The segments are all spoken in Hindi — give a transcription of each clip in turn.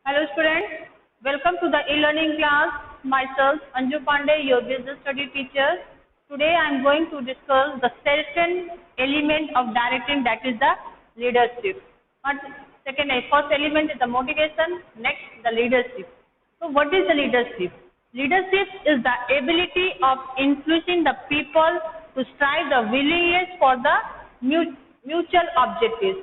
Hello students, welcome to the e-learning class. Myself Anju Pandey, your business study teacher. Today I am going to discuss the second element of directing, that is the leadership. First element is the motivation, next the leadership. So what is the leadership? Leadership is the ability of influencing the people to strive the willingness for the mutual objectives.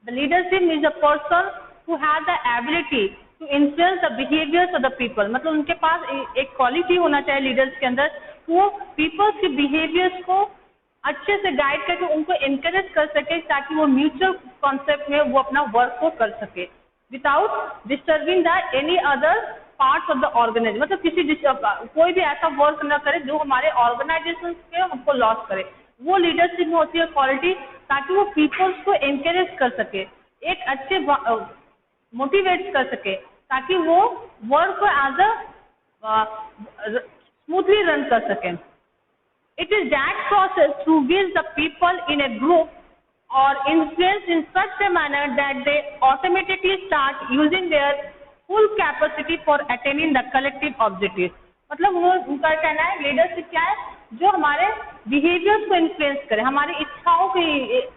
The leadership means a person who has the ability to influence the behaviors of the people. मतलब उनके पास एक क्वालिटी होना चाहिए लीडर्स के अंदर, वो पीपल्स के बिहेवियर्स को अच्छे से गाइड करके उनको एनकरेज कर सके ताकि वो म्यूचुअल कॉन्सेप्ट में वो अपना वर्क को कर सके without disturbing the any other parts of the organisation. मतलब कोई भी ऐसा वर्क न करे जो हमारे ऑर्गेनाइजेशन के हमको लॉस करे. वो लीडरशिप में होती है क्वालिटी, ताकि वो पीपल्स को एनकरेज कर सके, एक अच्छे मोटिवेट कर सके, ताकि वो वर्क को एज अ स्मूथली रन कर सके. It is that process through which the people in A group or influence in such a manner that they automatically start using their full capacity for attaining the collective objectives. मतलब वो उनका कहना है लीडरशिप क्या है, जो हमारे बिहेवियर्स को इन्फ्लुएंस करे, हमारी इच्छाओं की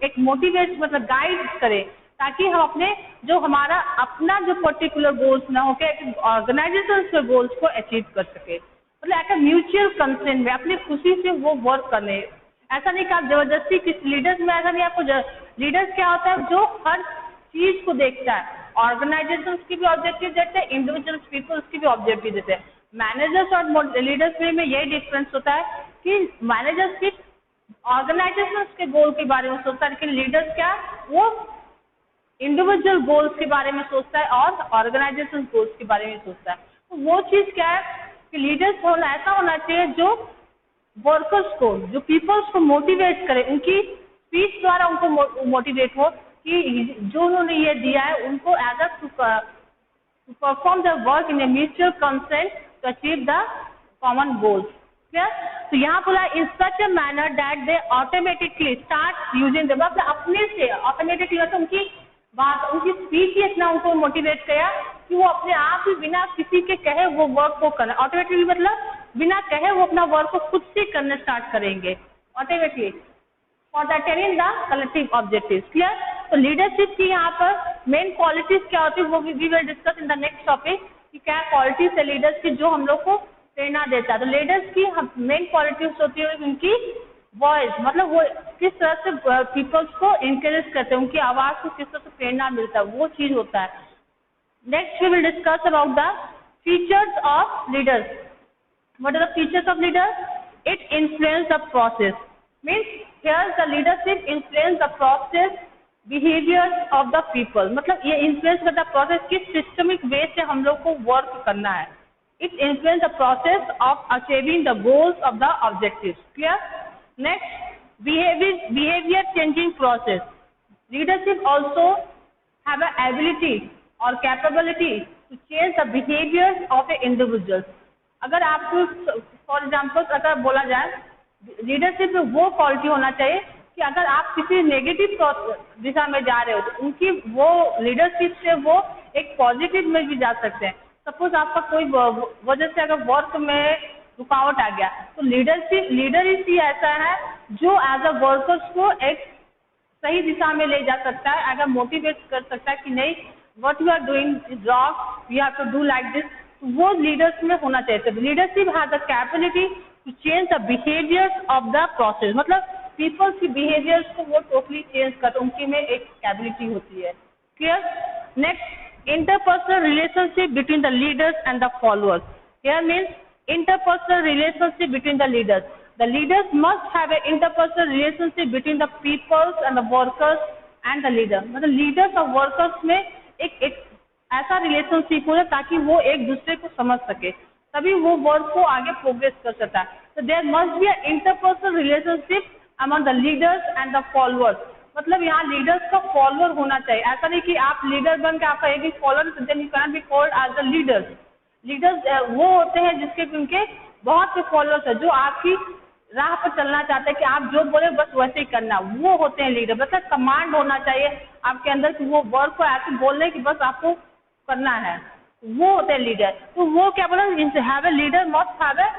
एक मोटिवेट मतलब गाइड करे, ताकि हम अपने जो हमारा अपना जो पर्टिकुलर गोल्स ना हो के ऑर्गेनाइजेशन के गोल्स को अचीव कर सके. मतलब एक म्यूचुअल कंसेंट में अपनी खुशी से वो वर्क करने. ऐसा नहीं कि आप जबरदस्ती किस लीडर्स में ऐसा नहीं. आपको लीडर्स क्या होता है जो हर चीज को देखता है, ऑर्गेनाइजेशन की भी ऑब्जेक्टिव देते हैं, इंडिविजुअल पीपल्स की भी ऑब्जेक्टिव देते हैं. मैनेजर्स और लीडर्स में यही डिफरेंस होता है कि मैनेजर्स सिर्फ ऑर्गेनाइजेशन के गोल के बारे में सोचता है, लेकिन लीडर्स क्या वो इंडिविजुअल गोल्स के बारे में सोचता है और ऑर्गेनाइजेशन गोल्स के बारे में सोचता है. तो वो चीज क्या है कि लीडर्स होना ऐसा होना चाहिए जो वर्कर्स को, जो पीपल्स को मोटिवेट करे, उनकी स्पीच द्वारा उनको मोटिवेट हो कि जो उन्होंने ये दिया है उनको as to perform the work in a mutual consent to achieve the common goals. तो यहाँ बोला in such a manner that they automatically start using the, मतलब अपने से ऑटोमेटिकली, मतलब उनकी बात, उनकी स्पीच ही इतना उनको मोटिवेट किया कि वो अपने आप ही बिना किसी के कहे वो वर्क को करना. ऑटोमेटिकली मतलब बिना कहे वो अपना वर्क को खुद से करना स्टार्ट करेंगे automatically for the attaining the collective objectives. Clear. तो लीडरशिप की यहाँ पर मेन क्वालिटीज क्या होती है वो we will discuss in the next topic कि क्या क्वालिटीज है लीडर्स की जो हम लोग को प्रेरणा देता है. तो लीडर्स की मेन क्वालिटीज होती है उनकी वॉइस, मतलब वो किस तरह से पीपल्स को इंकरेज करते हैं, उनकी आवाज को किस तरह से प्रेरणा मिलता है, वो चीज होता है. Next we will discuss about the features of leaders. What are the features of leaders? It influences the process. Means here the leadership influence the process, behaviors of the people. मतलब ये influence करता है process किस systemic way से हम लोग को work करना है. It influence the process of achieving the goals of the objectives. Clear? Next, behavior changing process. Leadership also have an ability or capability to change the behaviors of the individuals. अगर आपको फॉर एग्जाम्पल अगर बोला जाए लीडरशिप में वो क्वालिटी होना चाहिए कि अगर आप किसी नेगेटिव दिशा में जा रहे हो तो उनकी वो लीडरशिप से वो एक पॉजिटिव में भी जा सकते हैं. सपोज आपका कोई वजह से अगर वर्क में रुकावट आ गया तो लीडर ही ऐसा है जो एज अ वर्कर्स को एक सही दिशा में ले जा सकता है, अगर मोटिवेट कर सकता है कि नहीं what you are doing is wrong, you have to do like this. वो लीडर्स में होना चाहिए. तो leadership has the capability to change the behaviours of the process. मतलब पीपल्स की बिहेवियर्स को वो टोटली चेंज करते, उनकी में एक कैपेबिलिटी होती है. Clear. Next, interpersonal relationship between the leaders and the followers. Here means interpersonal relationship between the leaders. The leaders must have a interpersonal relationship between the peoples and the workers and the leader. मतलब लीडर्स और वर्कर्स में एक ऐसा रिलेशनशिप हो ताकि वो एक दूसरे को समझ सके, तभी वो वर्क को आगे प्रोग्रेस कर सकता है. तो there must be a interpersonal relationship among the leaders and the followers. मतलब यहाँ लीडर्स का फॉलोअर होना चाहिए. ऐसा नहीं कि आप लीडर बन के आपका एक ही follower, then you can be called as the leaders. Leaders वो होते हैं जिसके उनके बहुत से फॉलोअर्स है, जो आपकी राह पर चलना चाहते हैं कि आप जो बोले बस वैसे ही करना, वो होते हैं लीडर। मतलब कमांड होना चाहिए आपके अंदर कि वो वर्क को ऐसे बोलने कि बस आपको करना है, वो होते हैं लीडर। तो वो क्या बोला, have a leader must have a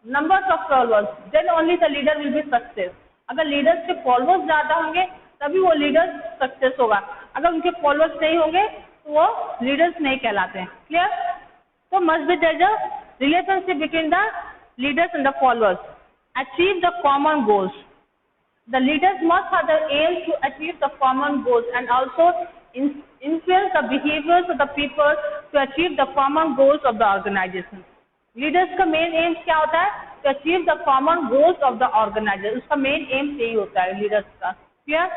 numbers of followers, then only the leader will be success. अगर लीडर्स के फॉलोअर्स ज्यादा होंगे तभी वो लीडर सक्सेस होगा, अगर उनके फॉलोअर्स नहीं होंगे तो वो लीडर्स नहीं कहलाते हैं। क्लियर? तो must be there a relationship between the leaders and the followers. Achieve the common goals. The leaders must have the aim to achieve the common goals and also influence the behaviors of the people to achieve the common goals of the organization. Leaders का main aim क्या होता है? To achieve the common goals of the organization. उसका main aim यही होता है leaders का. Clear?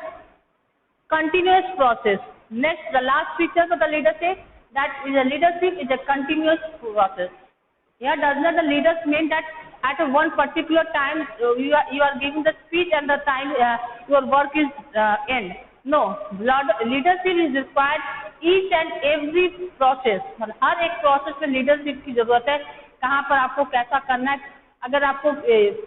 Continuous process. Next, the last feature of the leadership, that is a leadership is a continuous process. Here does not the leaders mean that at one particular time you are giving the speech and the time your work is end. No, leadership is required each and every process. मतलब हर एक प्रोसेस में लीडरशिप की जरूरत है। कहाँ पर आपको कैसा करना है, अगर आपको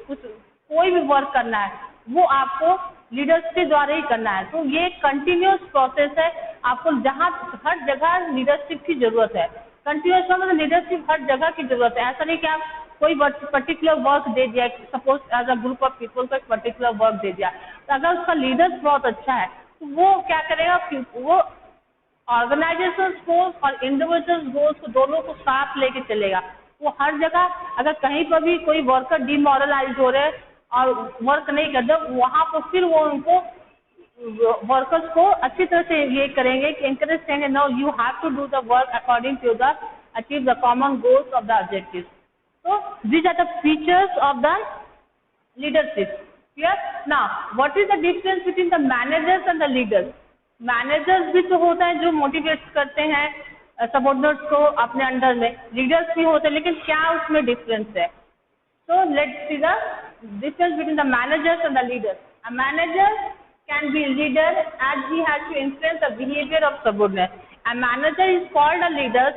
कुछ कोई भी वर्क करना है वो आपको लीडर्स के द्वारा ही करना है। तो ये कंटिन्यूस प्रोसेस है, आपको जहाँ हर जगह लीडरशिप की जरूरत है। कंटिन्यूस मतलब लीडरशिप हर जगह की जरूरत है। ऐसा नहीं कि आप कोई पर्टिकुलर वर्क दे दिया, suppose as a group of people को एक पर्टिकुलर वर्क दे दिया, तो अगर उसका लीडर बहुत अच्छा है तो वो क्या करेगा, वो ऑर्गेनाइजेशन गोल्स और इंडिविजुअल गोल्स को दोनों को साथ लेके चलेगा। वो हर जगह अगर कहीं पर भी कोई वर्कर डिमोरलाइज हो रहे हैं और वर्क नहीं कर रहे, वहां पर फिर वो उनको वर्कर्स को अच्छी तरह से ये करेंगे कि encourage करेंगे, no you have to do the work according to the achieve the common goals of the objective. So these are the features of the leadership. Clear? Now, what is the difference between the managers and the leaders? Managers भी तो होता है जो मोटिवेट करते हैं सबऑर्डिनेट्स को अपने अंडर में, लीडर्स भी होते हैं, लेकिन क्या उसमें डिफरेंस है? So let's see the difference between the managers and the leaders. A manager can be a leader as he has to influence the behavior of subordinates. A manager is called a leader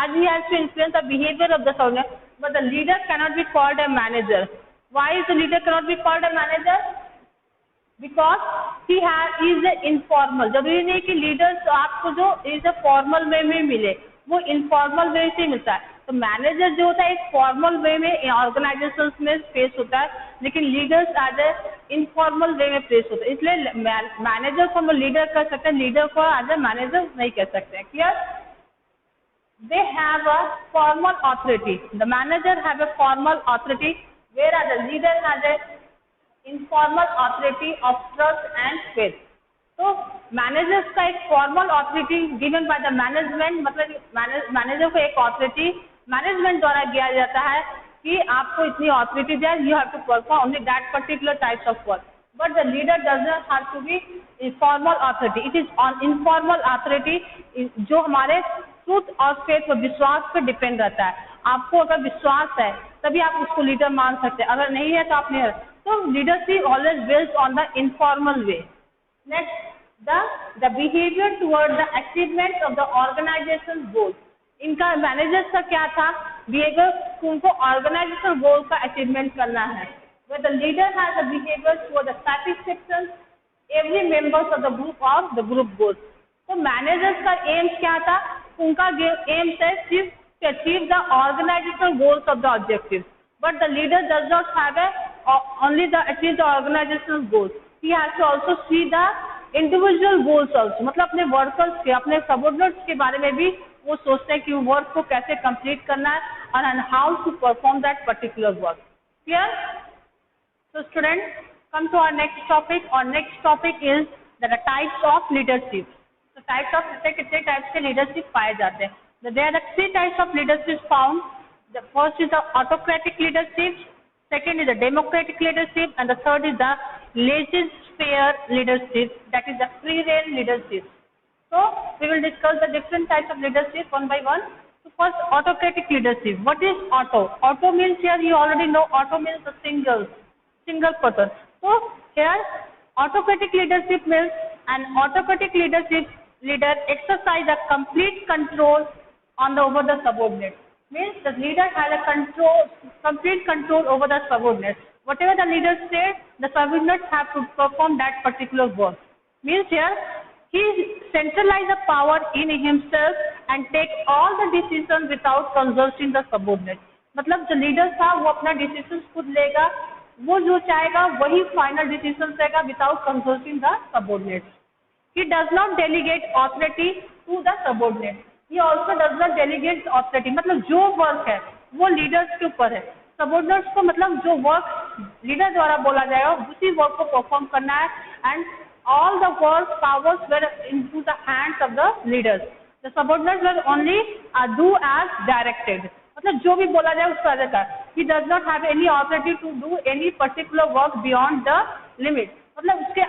as he has to influence the behavior of the subordinates. But the leader cannot be called a manager. Why is the leader cannot be called a manager? Because he is a informal. जरूरी नहीं कि leaders आपको जो is a formal way में मिले, वो informal way से मिलता है। तो मैनेजर जो होता है एक फॉर्मल वे में ऑर्गेनाइजेशंस में फेस होता है, लेकिन leaders as a informal way में फेस होता है। इसलिए मैनेजर को हम लीडर कर सकते हैं, लीडर को एज ए मैनेजर नहीं कर सकते हैं। Clear? They have a formal authority. The manager have a formal authority, whereas the leader has a informal authority of trust and faith. तो मैनेजर्स का एक formal authority given by the management, मतलब मैनेजर को एक ऑथोरिटी मैनेजमेंट द्वारा दिया जाता है कि आपको इतनी ऑथोरिटी दिया, you have to perform only that particular types of work. But the leader does not have to be formal authority, it is on informal authority, जो हमारे ट्रूथ और फेथ पर विश्वास पर डिपेंड रहता है। आपको अगर विश्वास है तभी आप उसको लीडर मान सकते हैं, अगर नहीं है तो आप नहीं। तो leadership always based on the informal way. Next, the behavior toward the achievement of the organization goals. इनका मैनेजर्स का क्या था बिहेवियर, उनको ऑर्गेनाइजेशन गोल का अचीवमेंट करना है। Where the leader has a behavior toward the satisfaction every members of the group of the group goals. तो मैनेजर्स का एम क्या था, उनका एम है सिर्फ to achieve the organizational goals of the objectives, but the leader does not have only the achieve the organizational goals. He has to also see the individual goals also, मतलब अपने वर्कर्स के, अपने सबऑर्डिनेट्स के बारे में भी वो सोचते हैं कि वर्क को कैसे कंप्लीट करना है और how to perform that particular work. Clear? So student, come to our next topic, और next topic is the types of leadership. तो टाइप्स ऑफ कितने टाइप्स के लीडरशिप पाए जाते हैं? There are 3 types of leadership found. The first is the autocratic leadership, second is the democratic leadership, and the third is the laissez-faire leadership, that is the free rein leadership. So we will discuss the different types of leadership one by one. So first, autocratic leadership. What is auto? Auto means, here you already know, auto means a single person. So here autocratic leadership means an autocratic leader exercise a complete control over the subordinates. Means the leader has a complete control over the subordinates. whatever the leader said, the subordinates have to perform that particular work. Means here, he centralize the power in himself and take all the decisions without consulting the subordinates. मतलब जो लीडर था वो अपना डिसीजन खुद लेगा, वो जो चाहेगा वही फाइनल डिसीजन रहेगा without consulting the subordinates. He does not delegate authority to the subordinate. He also does not delegate authority. मतलब जो वर्क है वो लीडर्स के ऊपर है. सबऑर्डिनेट्स को मतलब जो वर्क लीडर द्वारा बोला जाएगा उसी वर्क को परफॉर्म करना है. And all the work powers were into the hands of the leaders. The subordinates were only do as directed. मतलब जो भी बोला जाए उसका रहता है. He does not have any authority to do any particular work beyond the limit. मतलब उसके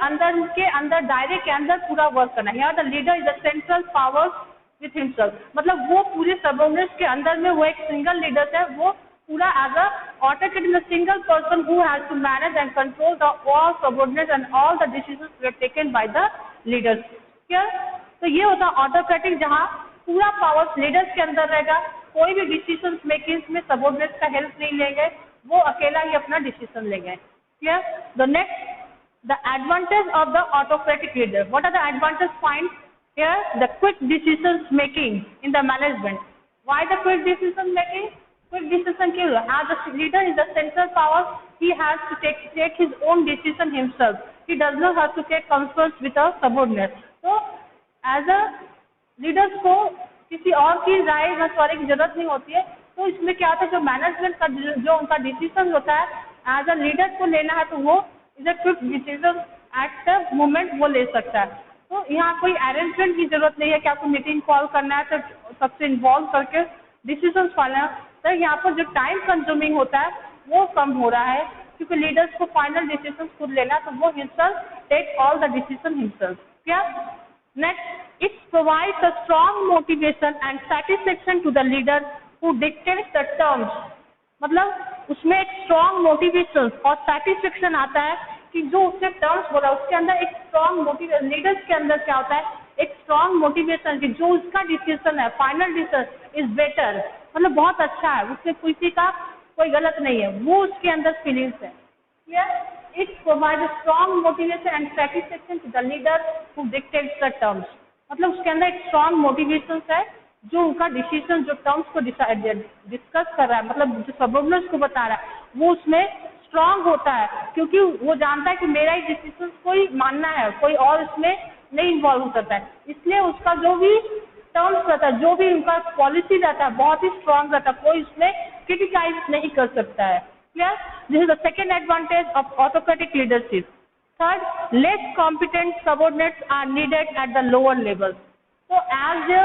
अंदर दायरे के अंदर पूरा वर्क करना है. Here the leader is the central power with himself. मतलब वो पूरे सबऑर्डिनेट्स के अंदर में वो एक सिंगल लीडर है, वो पूरा as a autocratic, the single person who has to manage and control the all subordinates and all the decisions were taken by the leaders. क्या तो ये होता है ऑटोक्रेटिक, जहाँ पूरा पावर लीडर्स के अंदर रहेगा. कोई भी डिसीजन मेकिंग में सबऑर्डिनेट्स का हेल्प नहीं लेंगे, वो अकेला ही अपना डिसीजन लेंगे. क्या the next the advantage of the autocratic leader. What are the advantage points here? The quick decisions making in the management. Why the quick decision making? Quick decision क्यों? As the leader is the central power, he has to take his own decision himself. He does not have to take consults with a subordinate. So as a leaders को किसी और की राय मशवरे की जरूरत नहीं होती है. तो इसमें क्या होता है, जो मैनेजमेंट का जो उनका डिसीजन होता है एज अ लीडर को लेना है, तो वो is a quick decision at the moment वो ले सकता है. तो यहाँ कोई अरेंजमेंट की जरूरत नहीं है कि आपको मीटिंग कॉल करना है तो सबसे इन्वॉल्व करके डिसीजन लेना. तो यहाँ पर जो टाइम कंज्यूमिंग होता है वो कम हो रहा है, क्योंकि लीडर्स को फाइनल डिसीजन खुद लेना, तो वो himself take all the decision himself. क्या next, it provides a strong motivation and satisfaction to the leader who dictates the terms. मतलब उसमें एक स्ट्रॉन्ग मोटिवेशन और सेटिस्फेक्शन आता है कि जो उसने टर्म्स बोला उसके अंदर एक स्ट्रॉन्ग मोटिवेशन. लीडर्स के अंदर क्या होता है, एक स्ट्रॉन्ग मोटिवेशन कि जो उसका डिसीजन है फाइनल डिसीजन इज बेटर, मतलब बहुत अच्छा है, उसमें किसी का कोई गलत नहीं है, वो उसके अंदर फीलिंग्स है. It provide strong motivation and satisfaction to the leader who dictates the terms. मतलब उसके अंदर एक स्ट्रॉन्ग मोटिवेशन है, जो उनका डिसीजन जो टर्म्स को डिस्कस कर रहा है, मतलब जो सबऑर्डिनेट्स को बता रहा है, वो उसमें स्ट्रांग होता है, क्योंकि वो जानता है कि मेरा ही डिसीजन कोई मानना है, कोई और इसमें नहीं इन्वॉल्व हो सकता है. इसलिए उसका जो भी टर्म्स रहता है, जो भी उनका पॉलिसी रहता है, बहुत ही स्ट्रांग रहता है, कोई उसमें क्रिटिसाइज नहीं कर सकता है. Clear? This is the second advantage of autocratic leadership. Third, less competent subordinates are needed at the lower level. So as the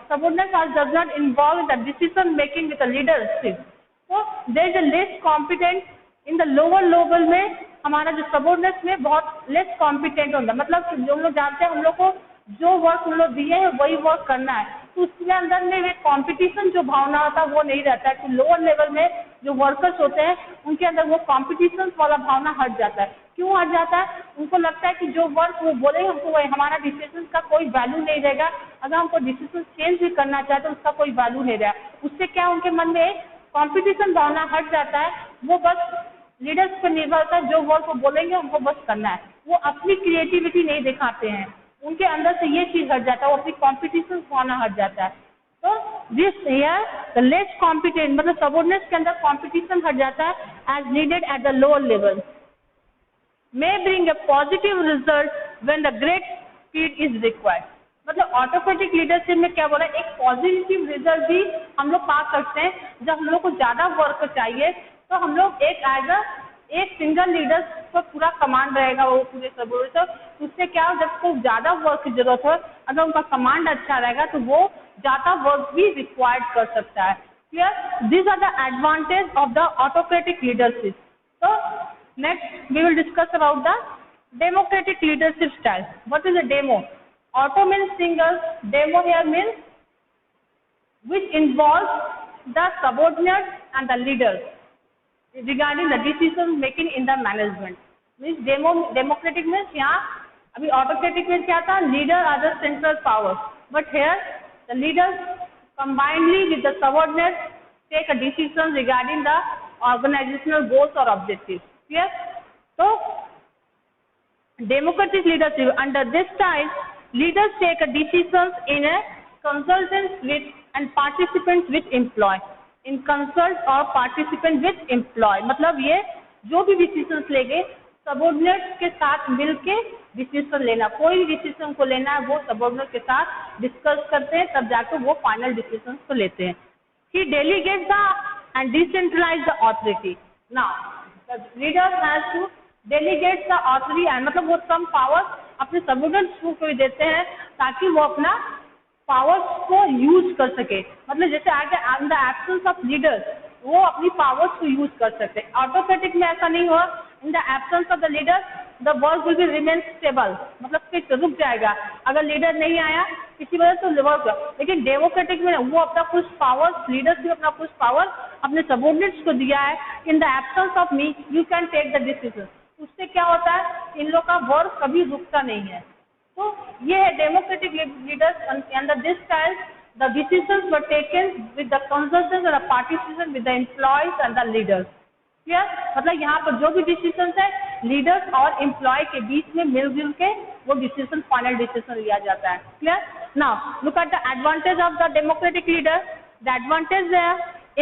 subordinate does not involve in the decision making with the leadership, so there is a less competent in the lower level में. हमारा जो subordinates में बहुत less competent होता है, मतलब जो हम लोग जानते हैं हम लोग को जो वर्क हम लोग दिए हैं वही वर्क करना है, तो उसके अंदर में वे कंपटीशन जो भावना होता है वो नहीं रहता है. तो लोअर लेवल में जो वर्कर्स होते हैं उनके अंदर वो कंपटीशन वाला भावना हट जाता है. क्यों हट जाता है? उनको लगता है कि जो वर्क वो बोले हमको वही, हमारा डिसीजन का कोई वैल्यू नहीं रहेगा. अगर हमको डिसीजन चेंज भी करना चाहे तो उसका कोई वैल्यू नहीं रहेगा. उससे क्या उनके मन में कंपटीशन भावना हट जाता है. वो बस लीडर्स पर निर्भर करता है, जो वर्क वो बोलेंगे उनको बस करना है. वो अपनी क्रिएटिविटी नहीं दिखाते हैं, उनके अंदर से ये चीज हट जाता है, वो अपनी कॉम्पिटिशन भावना हट जाता है. तो this here the less competent, मतलब सबऑर्डिनेट्स के अंदर कॉम्पिटिशन हट जाता है as needed at the lower level, may bring a positive result when the great speed is required. मतलब ऑटोक्रेटिक लीडरशिप में क्या बोला, एक पॉजिटिव रिजल्ट भी हम लोग पा सकते हैं. जब हम लोग को ज्यादा वर्क चाहिए तो हम लोग एक सिंगल लीडर को पूरा कमांड रहेगा, वो पूरे सबऑर्डिनेट, तो उससे क्या हो, जब को ज्यादा वर्क की जरूरत हो, अगर उनका कमांड अच्छा रहेगा तो वो ज्यादा वर्क भी रिक्वायर्ड कर सकता है. Clear? This are the advantage of the autocratic leadership. तो next we will discuss about the democratic leadership style. What is a demo? Auto means single, demo here means which involves the subordinates and the leaders regarding the decision making in the management. Means democratic means यहाँ अभी autocratic means क्या था, leader are the central power, but here the leaders combinedly with the subordinates take a decision regarding the organizational goals or objectives. Clear? तो democratic leadership, under this style leaders take a decisions in a consultants with and participants with employee, in consult और participant with employee, मतलब ये जो भी डिसीजंस लेंगे सबऑर्डिनेट्स के साथ मिलके डिसीजन लेना, कोई भी डिसीजन को लेना है वो सबऑर्डिनेट के साथ डिस्कस करते हैं, तब जाकर वो फाइनल डिसीजन को लेते हैं. He delegates the and decentralize the authority. Now the leader has to delegate the authority and मतलब वो सम पावर्स अपने सबऑर्डिनेट्स को देते हैं ताकि वो अपना पावर्स को यूज कर सके. मतलब जैसे आगे इन द एब्सेंस ऑफ लीडर्स वो अपनी पावर्स को यूज कर सकते हैं. ऑटोक्रेटिक में ऐसा नहीं हुआ. इन the absence of the leaders the work will be remain stable, मतलब फिक्स रुक जाएगा. अगर लीडर नहीं आया किसी वजह से वर्क. लेकिन डेमोक्रेटिक में वो अपना कुछ पावर्स, लीडर्स ने अपना कुछ पावर अपने सबऑर्डिनेट्स को दिया है. In the absence of me you can take the decision. उससे क्या होता है, इन लोग का वर्क कभी रुकता नहीं है. तो ये है democratic leaders. Under this style the decisions were taken with the consultance और participation with the employees and the leaders. Clear? मतलब यहाँ पर जो भी डिसीजन है लीडर्स और एम्प्लॉय के बीच में मिलजुल के वो डिसीजन फाइनल डिसीजन लिया जाता है. Clear? Now look at the advantage of the democratic leader. The advantage है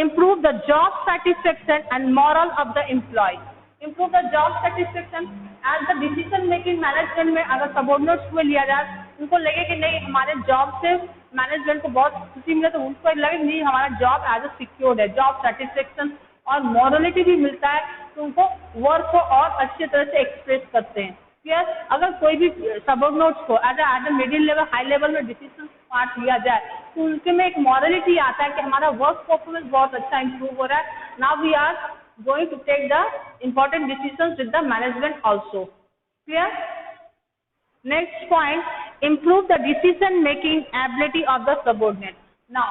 improve the job satisfaction and moral of the employ. Improve the job satisfaction and the decision making management में अगर सबऑर्डिनेट्स को लिया जाए, उनको लगे कि नहीं हमारे जॉब से मैनेजमेंट को बहुत खुशी मिले, तो उनको लगे नहीं हमारा जॉब एज ए सिक्योर्ड है, जॉब सेटिस्फेक्शन और मॉरलिटी भी मिलता है, तो उनको वर्क को और अच्छी तरह से एक्सप्रेस करते हैं. क्लियर? अगर कोई भी सबऑर्डिनेट्स को as a middle level high level में डिसीजन पार्ट लिया जाए तो उनके में एक मॉरलिटी आता है कि हमारा वर्क परफॉर्मेंस बहुत अच्छा इंप्रूव हो रहा है. Now we are going to take the important decisions with the management also. Clear? Next point, improve the decision making ability of the subordinate. Now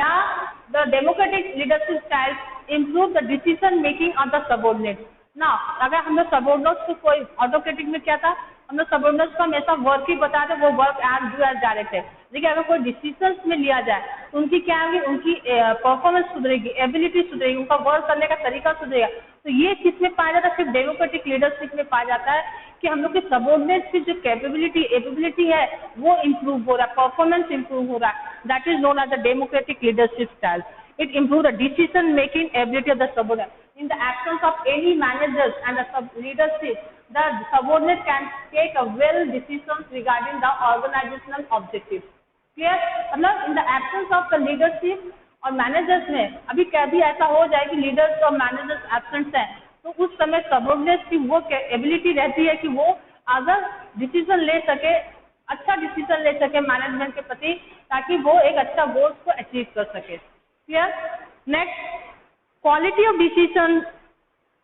यहाँ the democratic leadership style improve the decision making of the subordinate. Now अगर हम लोग subordinates को कोई ऑटोक्रेटिक में क्या था, हम लोग सबऑर्डिनेट्स को हमेशा वर्क ही बताते, वो work as do as direct है. लेकिन अगर कोई डिसीजंस में लिया जाए तो उनकी क्या होगी, उनकी परफॉर्मेंस सुधरेगी, एबिलिटी सुधरेगी, उनका वर्क करने का तरीका सुधरेगा. तो ये किस में पाया जाता है, सिर्फ डेमोक्रेटिक लीडरशिप में पाया जाता है कि हम लोग के सबऑर्डिनेट्स की जो एबिलिटी है वो इम्प्रूव हो रहा है, परफॉर्मेंस इम्प्रूव हो रहा है. That is known as the democratic leadership style. It improves the decision making ability of the subordinate. In the absence of any managers and the leadership, the subordinate can take a well decisions regarding the organizational objectives. Clear? मतलब in the absence of the leadership और managers में अभी कभी ऐसा हो जाए कि leaders और managers absent हैं, तो उस समय subordinates की वो ability रहती है कि वो अगर decision ले सके, अच्छा decision ले सके मैनेजमेंट के प्रति, ताकि वो एक अच्छा गोल्स को अचीव कर सके. Clear? Next, quality of decision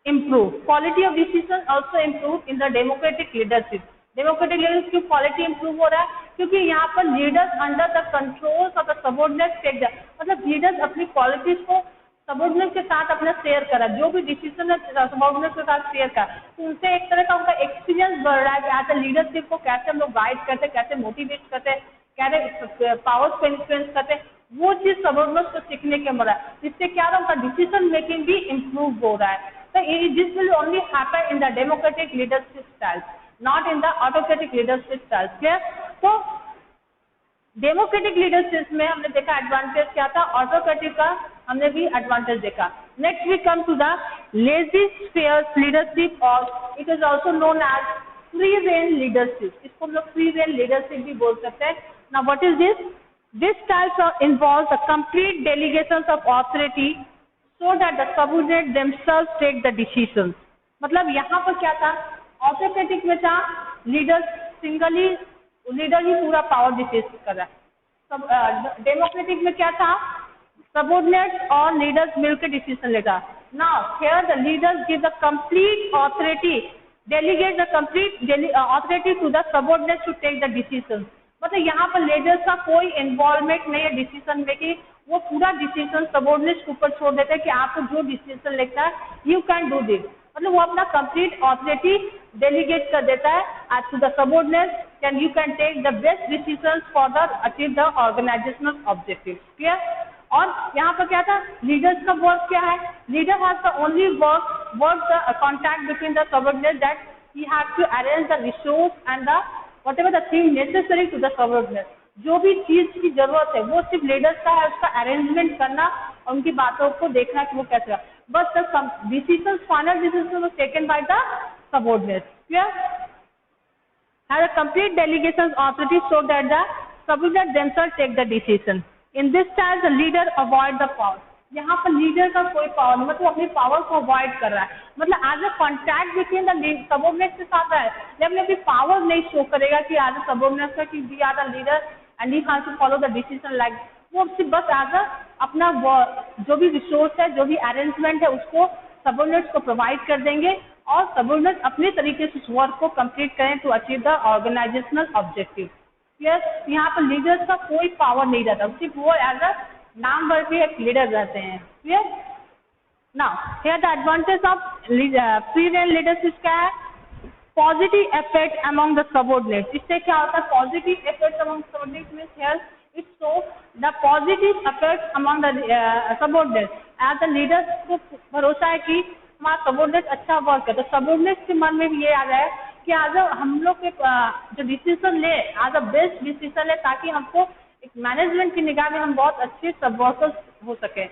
improve. Quality of decision also improve in the democratic leadership. Democratic leadership की quality improve हो रहा है क्योंकि यहाँ पर leaders under the controls of the subordinate take the, मतलब leaders अपनी qualities को सबऑर्डिनेट के साथ अपना शेयर करा, जो भी डिसीजन है सबऑर्डिनेट के साथ शेयर करा, तो उनसे एक तरह का उनका एक्सपीरियंस बढ़ रहा है कि आज लीडरशिप को कैसे हम लोग गाइड करते, कैसे मोटिवेट करते, कैसे पावर्स को इन्फ्लुएंस करते, वो चीज सबऑर्डिनेट्स को सीखने के मिला. इससे क्या रहा, उनका डिसीजन मेकिंग भी इम्प्रूव हो रहा है. तो this will only happen in the democratic leadership style, not in the autocratic leadership style. Clear? तो डेमोक्रेटिक लीडरशिप में हमने देखा एडवांटेज क्या था, ऑटोक्रेटिक का हमने भी एडवांटेज देखा. Next we come to the laissez faire leadership और it is also known as free rein leadership. इसको हम लोग फ्री रेन लीडरशिप भी बोल सकते हैं. Now what is this? This type involves a complete delegation of authority so that the subordinates themselves take the decisions. मतलब यहाँ पर क्या था, ऑटोक्रेटिक में था लीडर सिंगली, लीडर ही पूरा पावर डिसाइड कर रहा है. डेमोक्रेटिक में क्या था, सबऑर्डिनेट्स और लीडर्स मिलकर डिसीजन लेगा. Now here the leaders give the complete authority, delegate the complete authority to the subordinates to take the decisions. मतलब यहाँ पर लीडर्स का कोई इन्वॉल्वमेंट नहीं है डिसीजन मेकिंग, वो पूरा डिसीजन सबऑर्डिनेट्स के ऊपर छोड़ देते हैं कि आपको जो डिसीजन लेना है यू कैन डू दिस. मतलब वो अपना कंप्लीट ऑथोरिटी डेलीगेट कर देता है as to the subordinates, can you can take the best decisions for the achieve the organisational objective. Clear? और यहाँ पर क्या था, लीडर्स का वर्क क्या है, leader has the only work the contact between the subordinate that he have to arrange the resource and the whatever the thing necessary to the subordinate. जो भी चीज की जरूरत है वो सिर्फ लीडर्स का है, उसका अरेंजमेंट करना और उनकी बातों को देखना कि वो कैसे है। But the decision, final decision was taken by the subordinate. Clear? Have a complete delegation authority so that the subordinate themselves take the decision. In this time, the leader avoid the power. यहाँ पर लीडर का कोई पावर नहीं, मतलब अपनी पावर को अवॉइड कर रहा है, मतलब as a contact between the subordinate के साथ है, लेकिन अपनी पावर नहीं शो करेगा कि एज अ सबऑर्डिनेट का कि we are the leader and he has to follow the decision like. वो सिर्फ बस एज अ अपना जो भी रिसोर्स है, जो भी अरेंजमेंट है, उसको सबऑर्डिनेट्स को प्रोवाइड कर देंगे और सबऑर्डिनेट अपने तरीके से उस वर्क को कंप्लीट करें to achieve the organisational objective. Clear? यहाँ पर लीडर्स का कोई पावर नहीं रहता, सिर्फ वो एज अ नाम भर के एक लीडर रहते हैं। Clear? Now here the advantage of free rein leadership क्या है, positive effect among the subordinates. इससे क्या होता है, positive effect among subordinates means here it show the positive effect among the subordinates. As the leaders को भरोसा है कि हमारा सबऑर्डिनेट अच्छा वर्क है, तो सबऑर्डिनेट के मन में भी ये आ जाए कि आज हम लोग के जो डिसीजन ले आज अ बेस्ट डिसीजन है, ताकि हमको एक मैनेजमेंट की निगाह में हम बहुत अच्छे सब वर्कर्स हो सके।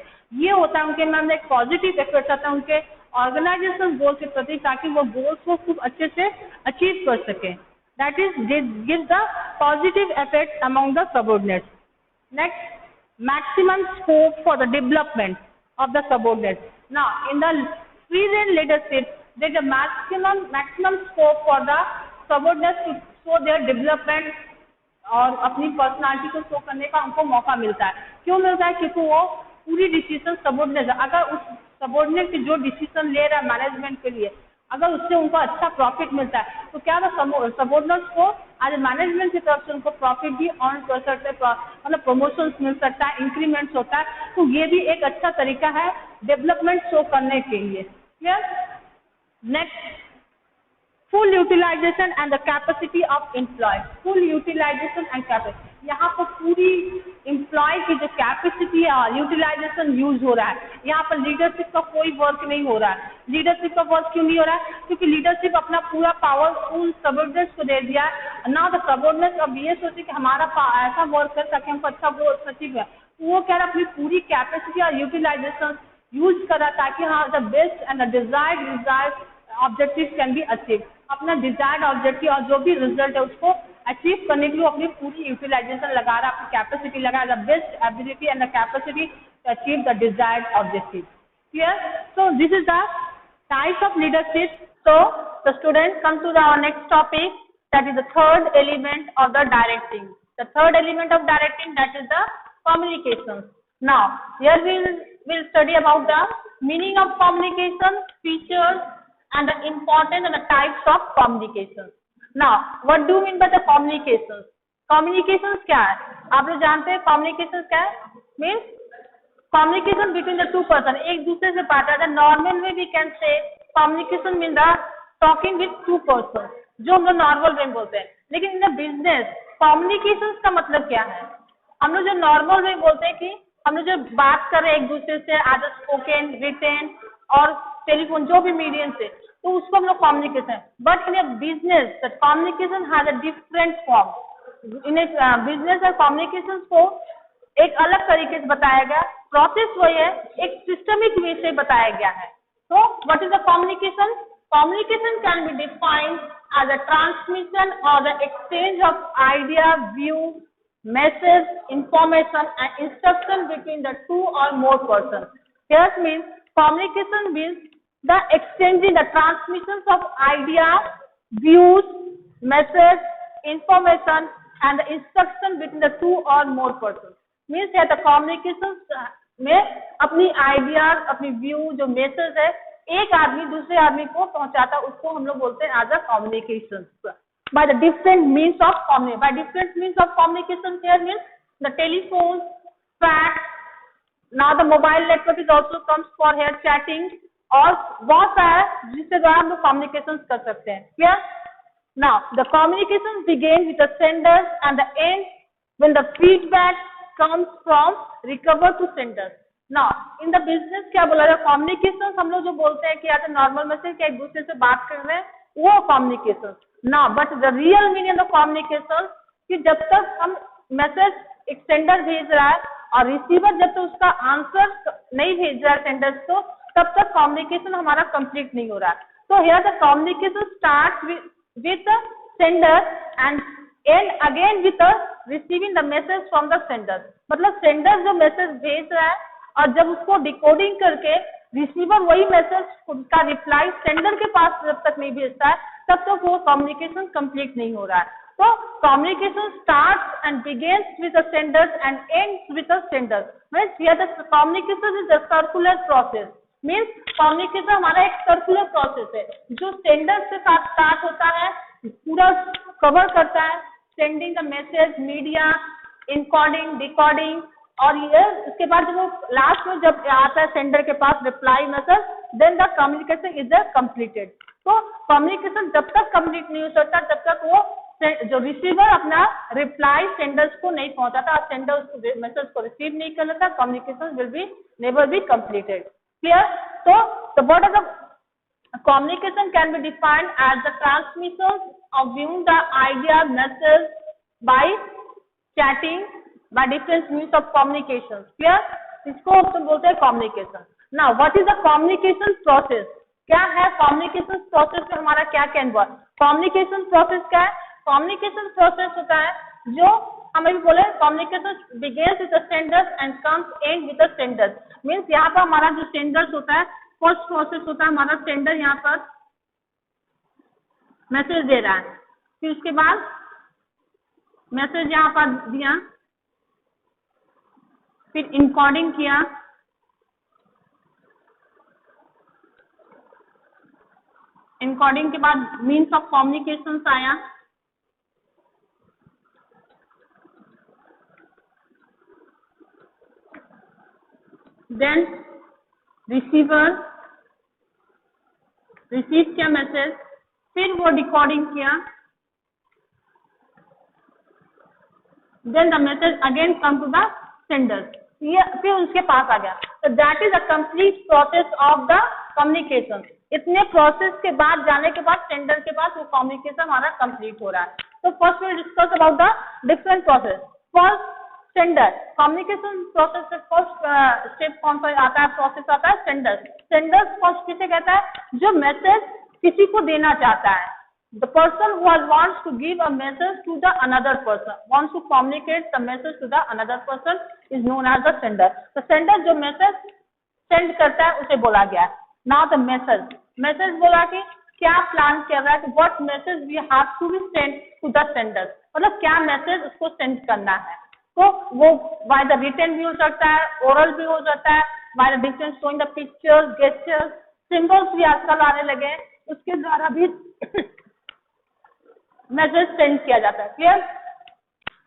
ये होता है उनके मन में एक पॉजिटिव इफेक्ट आता है उनके ऑर्गेनाइजेशन गोल के प्रति, ताकि वो गोल्स को खूब अच्छे से अचीव कर सके। That is give the positive effect among the subordinates. Next, maximum scope for the development of the subordinates. Now in the free rein leadership, there is a maximum scope for the subordinates to show their development और अपनी पर्सनालिटी को शो करने का उनको मौका मिलता है। क्यों मिलता है? क्योंकि वो पूरी डिसीजन सबऑर्डिनेट, अगर उस सबऑर्डिनेट की जो डिसीजन ले रहा है मैनेजमेंट के लिए, अगर उससे उनको अच्छा प्रॉफिट मिलता है, तो क्या सबऑर्डिनेट्स को आज मैनेजमेंट की तरफ से उनको प्रॉफिट भी अर्न कर सकते हैं, मतलब प्रमोशंस मिल सकता है, इंक्रीमेंट्स होता है। तो ये भी एक अच्छा तरीका है डेवलपमेंट शो करने के लिए। Yes. Next, full utilization and the capacity of employee. Full utilization and capacity. यहाँ पर पूरी एम्प्लॉय की जो कैपेसिटी है, यूटिलाइजेशन यूज हो रहा है। यहाँ पर लीडरशिप का कोई वर्क नहीं हो रहा है। लीडरशिप का वर्क क्यों नहीं हो रहा है? क्योंकि लीडरशिप अपना पूरा पावर उन सबऑर्डिनेट्स को दे दिया है। ना द सबऑर्डिनेट्स अब ये सोचे कि हमारा ऐसा वर्क कर ताकि हमको अच्छा वो अचीव है, वो कह रहा अपनी पूरी कैपेसिटी और यूटिलाइजेशन यूज करा ताकि हाँ the best and the desired objective can be achieve. अपना डिजायर्ड ऑब्जेक्टिव और जो भी रिजल्ट है उसको अचीव करने के लिए अपनी पूरी यूटिलाइजेशन लगा रहा, अपनी कैपेसिटी लगा रहा, the best ability and the capacity to achieve the desired objective. Clear? So this is the types of leadership. So the student come to the next topic, that is the third element of the directing. The third element of directing, that is the communication. Now here we'll study about the meaning of communication, features and the important and the types of communication. Now what do you mean by the communications? Communications क्या है? आप लोग जानते हैं communications क्या है? Means communication between the two person, एक दूसरे से बात करना। Normal way we can say communication means the talking with two person, जो हम लोग नॉर्मल वे में बोलते हैं। लेकिन इन द बिजनेस कम्युनिकेशन का मतलब क्या है? हम लोग जो नॉर्मल वे बोलते हैं कि हम लोग जो बात कर रहे हैं एक दूसरे से, आज स्पोकन, रिटेन और टेलीफोन, जो भी मीडियम से, तो उसको हम लोग communication. But in A business the communication has a different form. In A business और कम्युनिकेशन को एक अलग तरीके से बताया गया, प्रोसेस वही है, एक सिस्टमिक वे से बताया गया है। तो what is the communication? Communication can be defined as a transmission or the exchange of idea, view, message, information and instruction between the two or more persons. Here means communication means the exchanging, the transmissions of ideas, views, message, information and the instruction between the two or more persons. Means here the communications में अपनी ideas, अपनी view, जो message है, एक आदमी दूसरे आदमी को पहुंचाता, उसको हम लोग बोलते हैं as a communication. by the different means of communication. By different means of communication here means the telephone, fax, now the mobile network is also comes for here chatting और बहुत सारा जिससे द्वारा हम लोग communications कर सकते हैं। Clear? Now the communications begin with the senders and the end when the feedback comes from recover to sender. Now in the business क्या बोला जाए, communication हम लोग जो बोलते हैं कि या तो नॉर्मल मैसेज क्या एक दूसरे से बात कर रहे हैं वो communication. Now but the real meaning of communication कि जब तक हम मैसेज एक सेंडर भेज रहा है और रिसीवर जब तक उसका आंसर नहीं भेज रहा है सेंडर को, तब तक कम्युनिकेशन हमारा कंप्लीट नहीं हो रहा है. So here the communication starts with the sender and end again with the receiving the message from the sender. मतलब सेंडर जो मैसेज भेज रहा है और जब उसको डिकोडिंग करके रिसीवर वही मैसेज का रिप्लाई सेंडर के पास जब तक नहीं भेजता है तब तक वो कम्युनिकेशन कंप्लीट नहीं हो रहा है. So communication starts and begins with the senders and ends with the sender. Means here the communication is a circular process. Means communication हमारा एक सर्कुलर प्रोसेस है जो सेंडर से साथ स्टार्ट होता है, पूरा कवर करता है, sending the message, media, encoding, decoding, और ये उसके बाद जब वो लास्ट में जब आता है सेंडर के पास reply message, then the communication is completed. तो कम्युनिकेशन जब तक कंप्लीट नहीं हो सकता तब तक वो जो रिसीवर अपना रिप्लाई सेंडर्स को नहीं पहुंचाता और सेंडर उस मैसेज को रिसीव नहीं कर लेता, communication will be never be completed. Clear? So the what are the communication can be defined as the transmission of viewing the idea message by chatting by different means of communication. Clear? इसको हम बोलते हैं communication. Now what is the communication process? क्या है communication process में हमारा क्या क्या इन्वॉल्व? Communication process क्या है? Communication process होता है जो हम अभी बोले communication begins with the senders and comes end with the senders. Means यहाँ पर हमारा जो सेंडर्स होता है फर्स्ट प्रोसेस होता है हमारा सेंडर यहाँ पर मैसेज दे रहा है, फिर उसके बाद मैसेज यहाँ पर दिया, फिर इनकोडिंग किया, इनकोडिंग के बाद मीन्स ऑफ कम्युनिकेशन आया, देन रिसीवर रिसीव किया मैसेज, फिर वो डिकोडिंग किया, then the message again come to the sender, ये फिर उसके पास आ गया. तो that is a complete process of the communication. इतने प्रोसेस के बाद जाने के बाद सेंडर के पास वो कम्युनिकेशन हमारा कंप्लीट हो रहा है. तो first we discuss about the different process. First sender communication process से फर्स्ट स्टेप कौन सा आता है, प्रोसेस आता है सेंडर. सेंडर फर्स्ट किसे कहता है, जो मैसेज किसी को देना चाहता है. The person who wants to give a message to the another person, wants to communicate the message to the another person is known as the sender. तो सेंडर जो मैसेज सेंड करता है उसे बोला गया. नाउ द मैसेज, मैसेज बोला कि क्या प्लान कर रहा है, what message we have to be send to the sender, मतलब क्या मैसेज उसको सेंड करना है. तो वो बाय द रिटन भी हो सकता है, ओरल भी हो सकता है, by the different showing the pictures, gestures, symbols भी आजकल आने लगे हैं, उसके द्वारा भी मैसेज सेंड किया जाता है. क्लियर?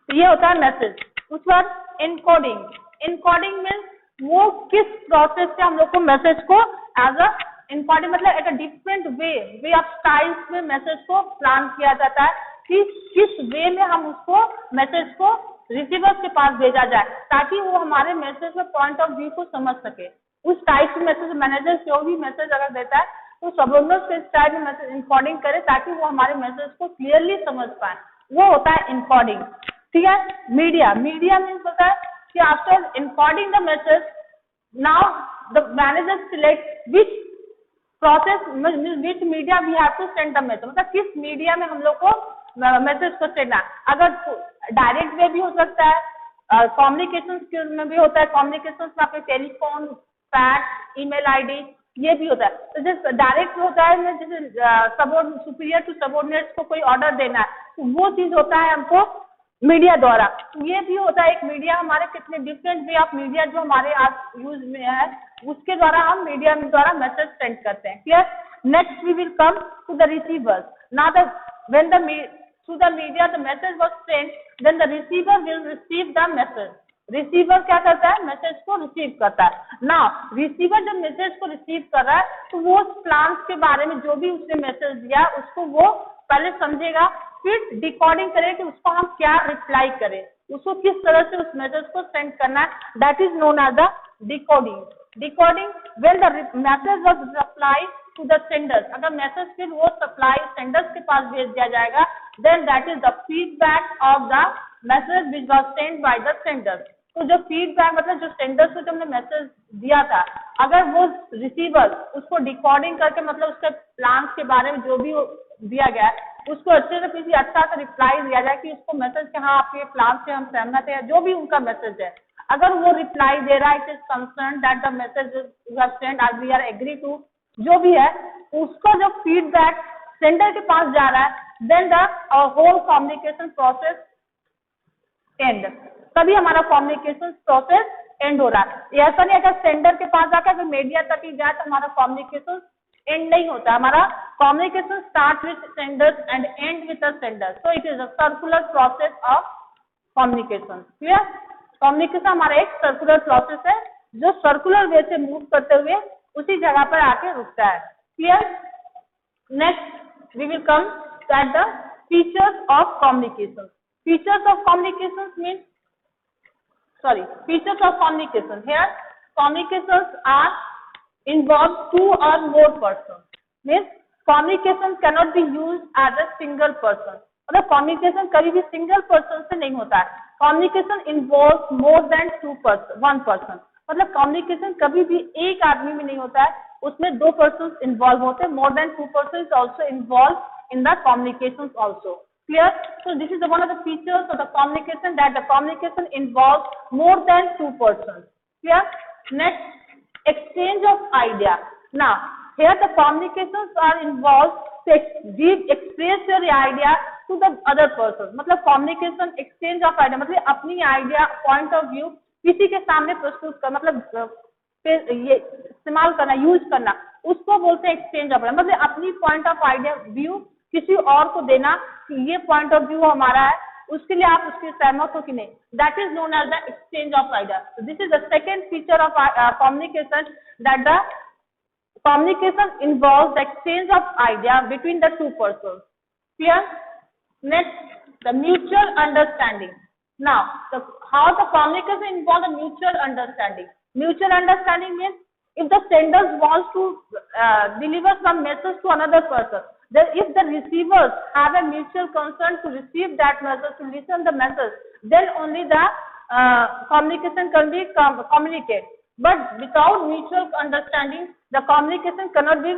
तो ये होता है मैसेज. उसके बाद इनकोडिंग. इनकोडिंग मीन्स वो किस प्रोसेस से हम लोग को मैसेज को एज अ इनकोडिंग मतलब एक डिफरेंट वे ऑफ स्टाइल्स में मैसेज को प्लान किया जाता है कि किस वे में हम उसको मैसेज को रिसीवर्स के पास भेजा जाए ताकि वो हमारे मैसेज में पॉइंट ऑफ व्यू को समझ सके. उस टाइप के मैसेज मैनेजर जो भी मैसेज अगर देता है तो सबऑर्डिनेट्स के स्टाइल में मैसेज इनकोडिंग करे ताकि वो हमारे मैसेज को क्लियरली समझ पाए, वो होता है इनकोडिंग. ठीक है. मीडिया. मीडिया मीन्स होता है कि after encoding the message now the manager select which process which media we have to send the message, मतलब किस मीडिया में हम लोग को मैसेज को सेंड. अगर डायरेक्ट वे भी हो सकता है, कम्युनिकेशन स्किल में भी होता है, कम्युनिकेशन में आपके टेलीफोन, फैक्स, ईमेल आईडी ये भी होता है. तो जैसे डायरेक्ट होता है जैसे सुपीरियर टू सबऑर्डिनेट्स को कोई ऑर्डर देना है तो वो चीज होता है हमको मीडिया द्वारा. ये भी होता है एक मीडिया. हमारे कितने डिफरेंट वे ऑफ मीडिया जो हमारे आज यूज में है उसके द्वारा हम मीडिया द्वारा मैसेज सेंड करते हैं. Clear? Next we will come to the receivers. Now the when the through the media the message was sent, then the receiver will receive the message. Receiver क्या करता है, मैसेज को रिसीव करता है. ना रिसीवर जब मैसेज को रिसीव कर रहा है तो वो प्लान्स के बारे में जो भी उसने मैसेज दिया उसको वो पहले समझेगा, फिर डिकोडिंग करे कि उसको हम क्या रिप्लाई करें. उसको किस तरह से उस मैसेज को सेंड करना है, that is known as the decoding. Decoding when the message was supplied to the senders, अगर मैसेज फिर वो सप्लाई सेंडर्स के पास भेज दिया जाएगा, then that is the feedback of the message which was send by the sender. तो जो फीडबैक मतलब जो सेंडर्स को जो हमने मैसेज दिया था, अगर वो रिसीवर उसको डिकोडिंग करके मतलब उसके प्लान्स के बारे में जो भी दिया गया है उसको अच्छे से किसी अच्छा सा रिप्लाई दिया जाए कि उसको मैसेज कि हाँ आपके प्लान से हम सहमत है, जो भी उनका मैसेज है, अगर वो रिप्लाई दे रहा है it is concern that the message you have send as we are agree to, जो भी है उसका जो फीडबैक सेंडर के पास जा रहा है, then the whole communication process end, तभी हमारा कम्युनिकेशन प्रोसेस एंड हो रहा है। ऐसा नहीं अगर सेंडर के पास जाकर अगर मीडिया तक ही जाए तो हमारा कम्युनिकेशन एंड नहीं होता, हमारा communication start with senders and end with the sender, so it is a circular process of communication. Clear? Communication हमारा एक सर्कुलर प्रोसेस है जो सर्कुलर वे से मूव करते हुए उसी जगह पर आके रुकता है। Clear? Next we will come at the features of communication. Features of communications means, features of communication. Here, communications are involve two or more persons. Means communication cannot be used as a single person. मतलब communication कभी भी single person से नहीं होता है. Communication involves more than one person. मतलब communication कभी भी एक आदमी में नहीं होता है, उसमें दो persons involve होते हैं. More than two persons also involved in the communications also. Clear? So this is one of the features of the communication, that the communication involves more than two persons. Clear? Next, exchange of idea. Now, here the communications are involved to express your idea to the other person. मतलब communication exchange of idea मतलब अपनी idea point of view किसी के सामने प्रस्तुत कर, मतलब ये इस्तेमाल करना, यूज करना, उसको बोलते हैं एक्सचेंज ऑफ आइडिया। मतलब अपनी पॉइंट ऑफ आइडिया व्यू किसी और को देना कि ये पॉइंट ऑफ व्यू हमारा है, उसके लिए आप उसके सहमत हो कि नहीं, that is known as the exchange of idea. This is the second feature of communication, that the communication involves the exchange of idea between the two persons. Clear? Next, the mutual understanding. Now, how the communication involves the mutual understanding. Mutual understanding means if the sender wants to deliver some message to another person, then if the receivers have a mutual concern to receive that message, to listen the message, then only the communication can be communicated. But without mutual understanding, the communication cannot be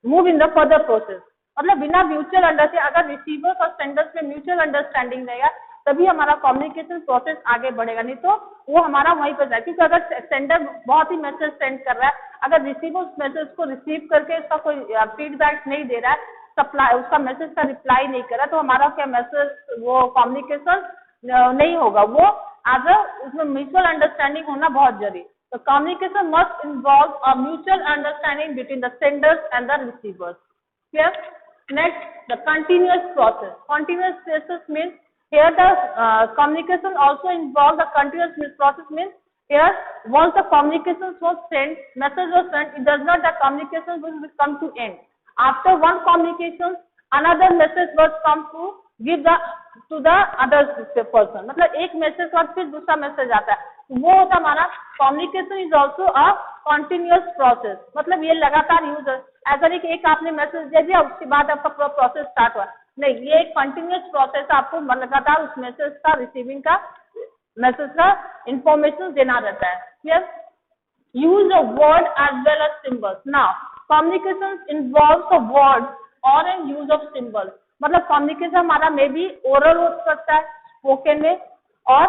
move in the further process. मतलब बिना म्यूचुअल अंडरस्टैंडिंग, अगर रिसीवर्स और सेंडर्स में म्यूचुअल अंडरस्टैंडिंग रहेगा तभी हमारा कम्युनिकेशन प्रोसेस आगे बढ़ेगा, नहीं तो वो हमारा वहीं पर जाए। क्योंकि अगर सेंडर बहुत ही मैसेज सेंड कर रहा है, अगर रिसीवर उस मैसेज को रिसीव करके उसका कोई फीडबैक नहीं दे रहा है, सप्लाई उसका मैसेज का रिप्लाई नहीं कर रहा, तो हमारा क्या मैसेज वो कम्युनिकेशन नहीं होगा, वो उसमें म्यूचुअल अंडरस्टैंडिंग होना बहुत जरूरी। तो communication must involve a mutual understanding between the senders and the receivers. Clear? Next, the continuous process. Continuous process means here the communication also involves the continuous process means here once the communication was sent, message was sent, it does not the communication will come to end. After one communication, another message was come to give to the other person. मतलब एक मैसेज के बाद फिर दूसरा मैसेज आता है, वो होता हमारा communication is also a continuous process. मतलब ये लगातार यूज, ऐसा नहीं कि एक आपने मैसेज दे दिया उसके बाद आपका पूरा प्रोसेस स्टार्ट हुआ, नहीं, ये एक कंटिन्यूअस प्रोसेस, आपको लगातार उस मैसेज का रिसीविंग का मैसेज का इंफॉर्मेशन देना रहता है। Clear? Use of word as well as symbols. Now communication involves a word और एन यूज ऑफ सिंबल। मतलब कम्युनिकेशन हमारा मे बी ओरल हो सकता है, स्पोकन में, और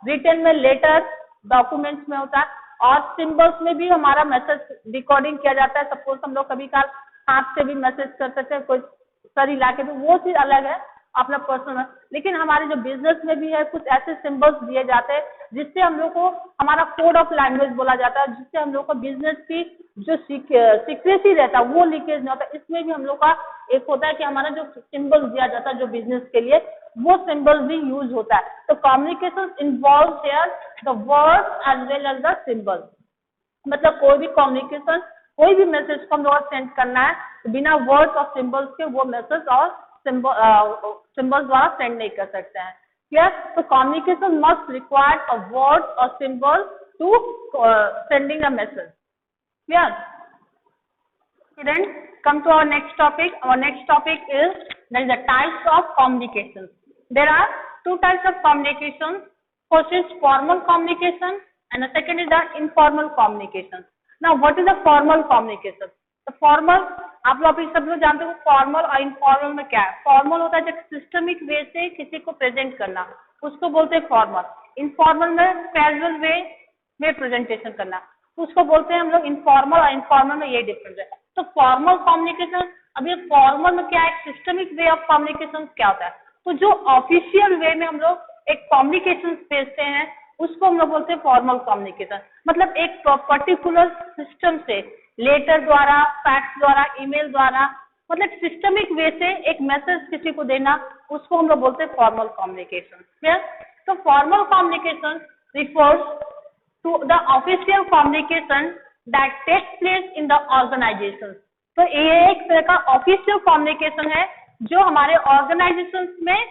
रिटन में, लेटर, डॉक्यूमेंट्स में होता है, और सिंबल्स में भी हमारा मैसेज डिकोडिंग किया जाता है। सपोज हम लोग कभी काल हाथ से भी मैसेज कर सकते हैं, कोई सर हिला के, भी वो चीज अलग है अपना पर्सनल। लेकिन हमारे जो बिजनेस में भी है कुछ ऐसे सिंबल्स दिए जाते हैं जिससे हम लोग को हमारा कोड ऑफ लैंग्वेज बोला जाता है, जिससे हम लोग को बिजनेस की जो सीक्रेसी रहता है वो लीकेज नहीं होता। इसमें भी हम लोग का एक होता है कि हमारा जो सिंबल दिया जाता है जो बिजनेस के लिए, वो सिंबल भी यूज होता है। तो communication involve here the words as well as the symbol. मतलब कोई भी कम्युनिकेशन, कोई भी मैसेज को हम लोग सेंड करना है तो बिना वर्ड्स और सिंबल्स के वो मैसेज और सिंबल्स द्वारा सेंड नहीं कर सकते हैं। Clear? So communication must require a word or symbol to sending a message. Clear? Students, come to our next topic. Our next topic is there is the types of communication. There are two types of communication. First is formal communication and the second is the informal communication. Now what is the formal communication? The formal, आप लोग अभी सब लोग जानते हो फॉर्मल और इनफॉर्मल में क्या है. फॉर्मल होता है जब सिस्टमिक वे से किसी को प्रेजेंट करना, उसको बोलते हैं फॉर्मल. इनफॉर्मल में कैजुअल वे में प्रेजेंटेशन करना, उसको बोलते हैं हम लोग इनफॉर्मल. और इनफॉर्मल में ये डिफरेंस है. तो फॉर्मल कम्युनिकेशन, अब ये फॉर्मल में क्या है, सिस्टमिक वे ऑफ कम्युनिकेशन क्या होता है. तो जो ऑफिशियल वे में हम लोग एक कम्युनिकेशन भेजते हैं उसको हम लोग बोलते हैं फॉर्मल कम्युनिकेशन. मतलब एक पर्टिकुलर सिस्टम से लेटर द्वारा, फैक्स द्वारा, ईमेल द्वारा, मतलब सिस्टमिक वे से एक मैसेज किसी को देना, उसको हम लोग बोलते हैं फॉर्मल कम्युनिकेशन. क्लियर? तो formal communication refers to the official communication that takes place in the organisation. तो ये एक तरह का ऑफिशियल कम्युनिकेशन है जो हमारे ऑर्गेनाइजेशन में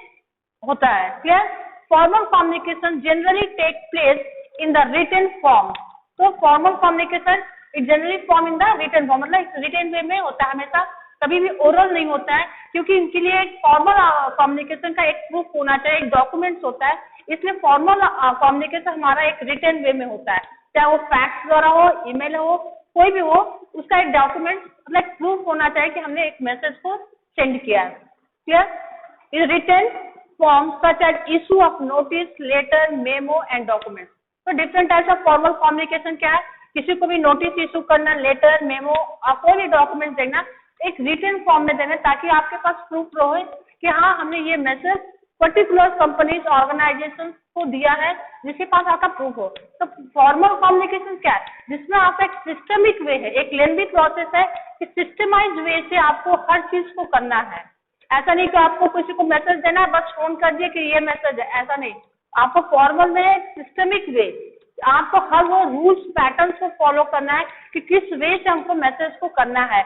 होता है. Clear? Formal communication generally take place in the written form. तो formal communication it generally form in the written form, मतलब रिटन वे में होता है हमेशा, कभी भी ओरल नहीं होता है, क्योंकि इनके लिए एक फॉर्मल कम्युनिकेशन का एक प्रूफ होना चाहिए, एक डॉक्यूमेंट्स होता है. इसलिए फॉर्मल कम्युनिकेशन हमारा एक रिटन वे में होता है, चाहे वो फैक्स द्वारा हो, ईमेल हो, कोई भी हो, उसका एक डॉक्यूमेंट मतलब प्रूफ होना चाहिए कि हमने एक मैसेज को सेंड किया है. Clear? Is written form such as issue of notice, letter, memo and document. तो different types of formal communication क्या है, किसी को भी नोटिस इशू करना, लेटर, मेमो और कोई भी डॉक्यूमेंट देना एक रिटन फॉर्म में देना, ताकि आपके पास प्रूफ रहे कि हाँ हमने ये मैसेज पर्टिकुलर कंपनीज, ऑर्गेनाइजेशन को दिया है, जिसके पास आपका प्रूफ हो. तो फॉर्मल कम्युनिकेशन क्या है, जिसमें आपका एक सिस्टमिक वे है, एक लेंथी प्रोसेस है कि सिस्टमाइज्ड वे से आपको हर चीज को करना है. ऐसा नहीं कि आपको किसी को मैसेज देना है बस फोन कर दिए कि ये मैसेज है, ऐसा नहीं. आपको फॉर्मल में सिस्टमिक वे, आपको हर वो रूल्स पैटर्न्स को फॉलो करना है कि किस वे से हमको मैसेज को करना है.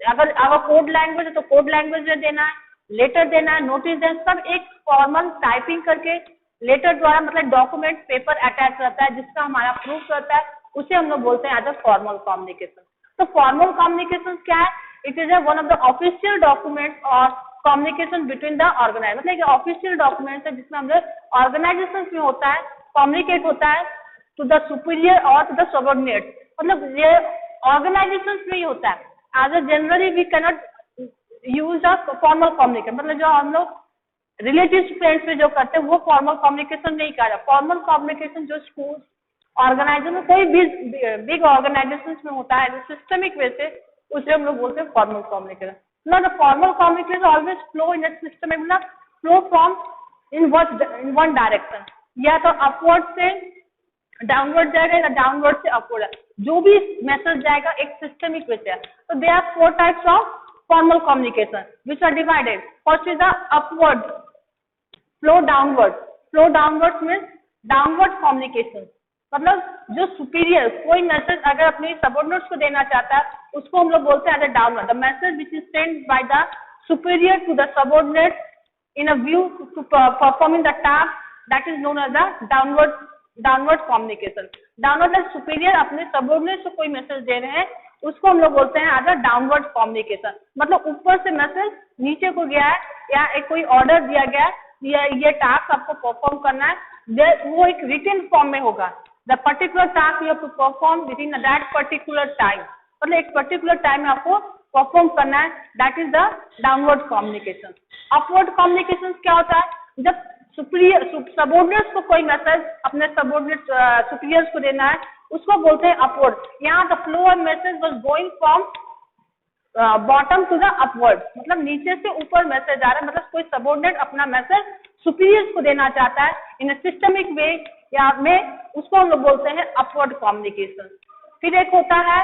अगर कोड लैंग्वेज है तो कोड लैंग्वेज में देना है, लेटर देना है, नोटिस देना, सब एक फॉर्मल टाइपिंग करके लेटर द्वारा, मतलब डॉक्यूमेंट पेपर अटैच रहता है जिसका हमारा प्रूफ रहता है, उसे हम लोग बोलते हैं एज अ फॉर्मल कम्युनिकेशन. तो फॉर्मल कम्युनिकेशन क्या है, it is one of the official documents और कम्युनिकेशन बिटवीन द ऑर्गेनाइज, मतलब ऑफिशियल डॉक्यूमेंट है जिसमें हम लोग ऑर्गेनाइजेशन में होता है, कम्युनिकेट होता है टू द सुपीरियर और टू द सबऑर्डिनेट. मतलब ये ऑर्गेनाइजेशन में ही होता है. As a generally we can not use a formal communication, मतलब जो हम लोग रिलेटिव फ्रेंड्स में जो करते हैं वो फॉर्मल कम्युनिकेशन नहीं कहा जाता. फॉर्मल कम्युनिकेशन जो स्कूल, ऑर्गेनाइजेशन में, कोई भी बिग ऑर्गेनाइजेशन में होता है सिस्टमिक वे से, उसे हम लोग बोलते हैं formal communication. Now the formal communication always flow in a system, मतलब flow from in one direction, या तो अपवर्ड से डाउनवर्ड जाएगा या डाउनवर्ड से अपवर्ड. जो भी मैसेज जाएगा एक सिस्टमिक वे से. तो they are 4 types of formal communication which are divided. First is the upward flow downward. Flow downward means downward communication, मतलब जो सुपीरियर कोई मैसेज अगर अपने सबऑर्डिनेट्स को देना चाहता है उसको हम लोग बोलते हैं as a downward. The message which is send by the superior to the subordinate in a view to performing the task, that is known as the downward communication. Downward superior अपने सबऑर्डिनेट को कोई मैसेज दे रहे हैं, उसको हम लोग बोलते हैं एज अ डाउनवर्ड कम्युनिकेशन. मतलब ऊपर से मैसेज नीचे को गया है या एक कोई ऑर्डर दिया गया है, ये टास्क आपको परफॉर्म करना है, वो एक रिटन फॉर्म में होगा. The particular task you have to perform within that particular time, मतलब एक पर्टिकुलर टाइम में आपको परफॉर्म करना है, that is the downward communication. Upward communication क्या होता है, जब सुपीरियर सबऑर्डिनेट्स को कोई मैसेज अपने सबऑर्डिनेट सुपीरियर्स को देना है, उसको बोलते हैं अपवर्ड. यहाँ the flow of message was going from bottom to the upward, मतलब नीचे से ऊपर मैसेज आ रहा है, मतलब कोई सबऑर्डिनेट अपना मैसेज सुपीरियर्स को देना चाहता है इन ए सिस्टमिक वे या में, उसको हम लोग बोलते हैं अपवर्ड कम्युनिकेशन. फिर एक होता है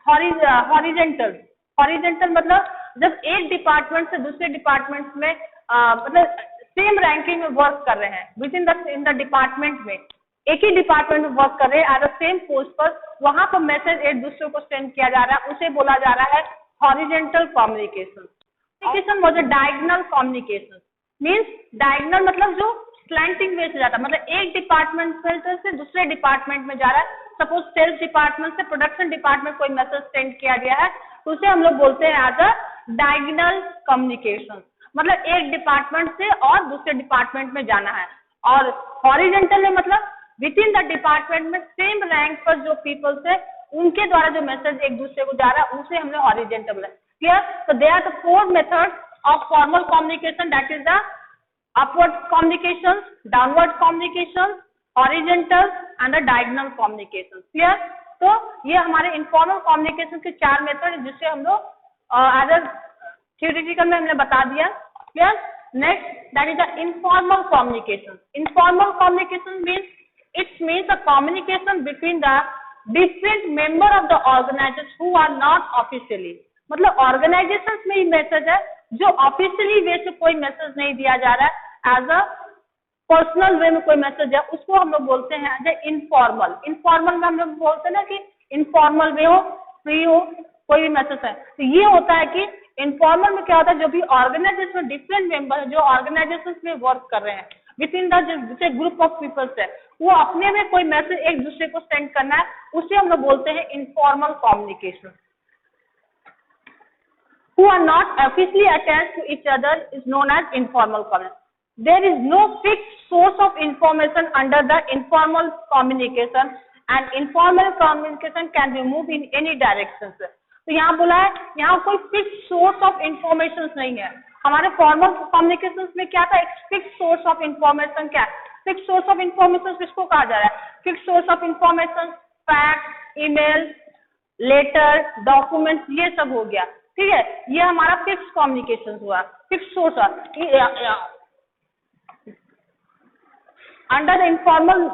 हॉरिजेंटल. हॉरिजेंटल मतलब जब एक डिपार्टमेंट से दूसरे डिपार्टमेंट में मतलब सेम रैंकिंग में वर्क कर रहे हैं विद इन द डिपार्टमेंट में, एक ही डिपार्टमेंट में वर्क कर रहे हैं एज अ सेम पोस्ट पर, वहां पर मैसेज एक दूसरे को सेंड किया जा रहा है, उसे बोला जा रहा है horizontal communication. Communication was a diagonal communication. Means diagonal मतलब जो स्लैंटिंग वे से जाता है, मतलब एक डिपार्टमेंट से दूसरे डिपार्टमेंट में जा रहा है। सपोज सेल्स डिपार्टमेंट से प्रोडक्शन डिपार्टमेंट कोई मैसेज सेंड किया गया है तो उसे हम लोग बोलते हैं एज अ डायगोनल कम्युनिकेशन, मतलब एक डिपार्टमेंट से और दूसरे डिपार्टमेंट में जाना है। और हॉरिजेंटल में मतलब विद इन द डिपार्टमेंट में सेम रैंक पर जो पीपल्स है उनके द्वारा जो मैसेज एक दूसरे को जा रहा है उसे हमने हॉरिजेंटल बोला। क्लियर? तो they are the four methods of formal communication, that is the upward communications, downward communications, horizontal and the diagonal communication. Clear? तो ये हमारे informal communication के चार मेथड है जिससे हम लोग एज अ थ्योरेटिकल में हमने बता दिया। Clear? Next, that is the informal communication. Informal communication means a communication between the different member of the organization who are not officially, मतलब ऑर्गेनाइजेशन में ही मैसेज है जो ऑफिशियली वे से कोई मैसेज नहीं दिया जा रहा है, एज अ पर्सनल वे में कोई मैसेज है उसको हम लोग बोलते हैं एज ए इनफॉर्मल। इनफॉर्मल में हम लोग बोलते हैं ना कि इनफॉर्मल वे हो, फ्री हो, कोई भी मैसेज है। तो ये होता है कि इनफॉर्मल में क्या होता है, जो भी ऑर्गेनाइजेशन डिफरेंट मेंबर जो ऑर्गेनाइजेशन में वर्क कर रहे हैं within the group of peoples है, वो अपने में कोई मैसेज एक दूसरे को सेंड करना है, उसे हम लोग बोलते हैं informal communication. Who are not officially attached to each other is known as informal communication. There is no fixed source of information under the informal communication, and informal communication can be moved in any direction. तो यहाँ बोला है यहाँ कोई फिक्स सोर्स ऑफ इंफॉर्मेशन नहीं है। हमारे फॉर्मल कम्युनिकेशन में क्या था, एक फिक्स सोर्स ऑफ इंफॉर्मेशन। क्या फिक्स सोर्स ऑफ इंफॉर्मेशन किसको कहा जा रहा है? Fix source of information fax, email, letter, documents, ये सब हो गया। ठीक है, ये हमारा फिक्स कम्युनिकेशन हुआ, fix source. Under the informal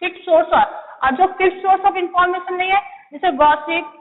fix source, और जो फिक्स सोर्स ऑफ इंफॉर्मेशन नहीं है जैसे गॉसिप,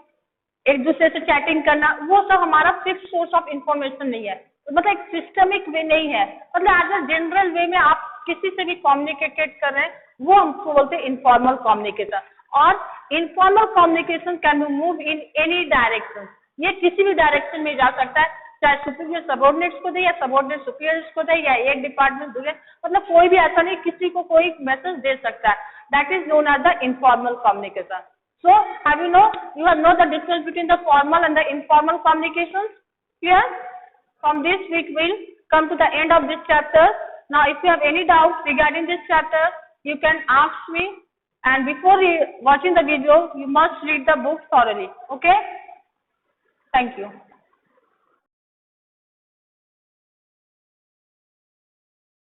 एक दूसरे से चैटिंग करना, वो सब हमारा फिक्स सोर्स ऑफ इंफॉर्मेशन नहीं है। मतलब एक सिस्टमिक वे नहीं है, मतलब एज अ जनरल वे में आप किसी से भी कम्युनिकेट कर रहे हैं, वो हमको बोलते हैं इनफॉर्मल कम्युनिकेशन। और informal communication can be move in any direction, ये किसी भी डायरेक्शन में जा सकता है, चाहे सुपीरियर सबऑर्डिनेट्स को दे या सबऑर्डिनेट सुपीरियर्स को दे या एक डिपार्टमेंट दूसरे, मतलब कोई भी ऐसा नहीं किसी को कोई मैसेज दे सकता है। That is known as the informal communication. So, you have know the difference between the formal and the informal communications? Clear? From this we will come to the end of this chapter. Now, if you have any doubts regarding this chapter, you can ask me. And before watching the video, you must read the book thoroughly. Okay? Thank you.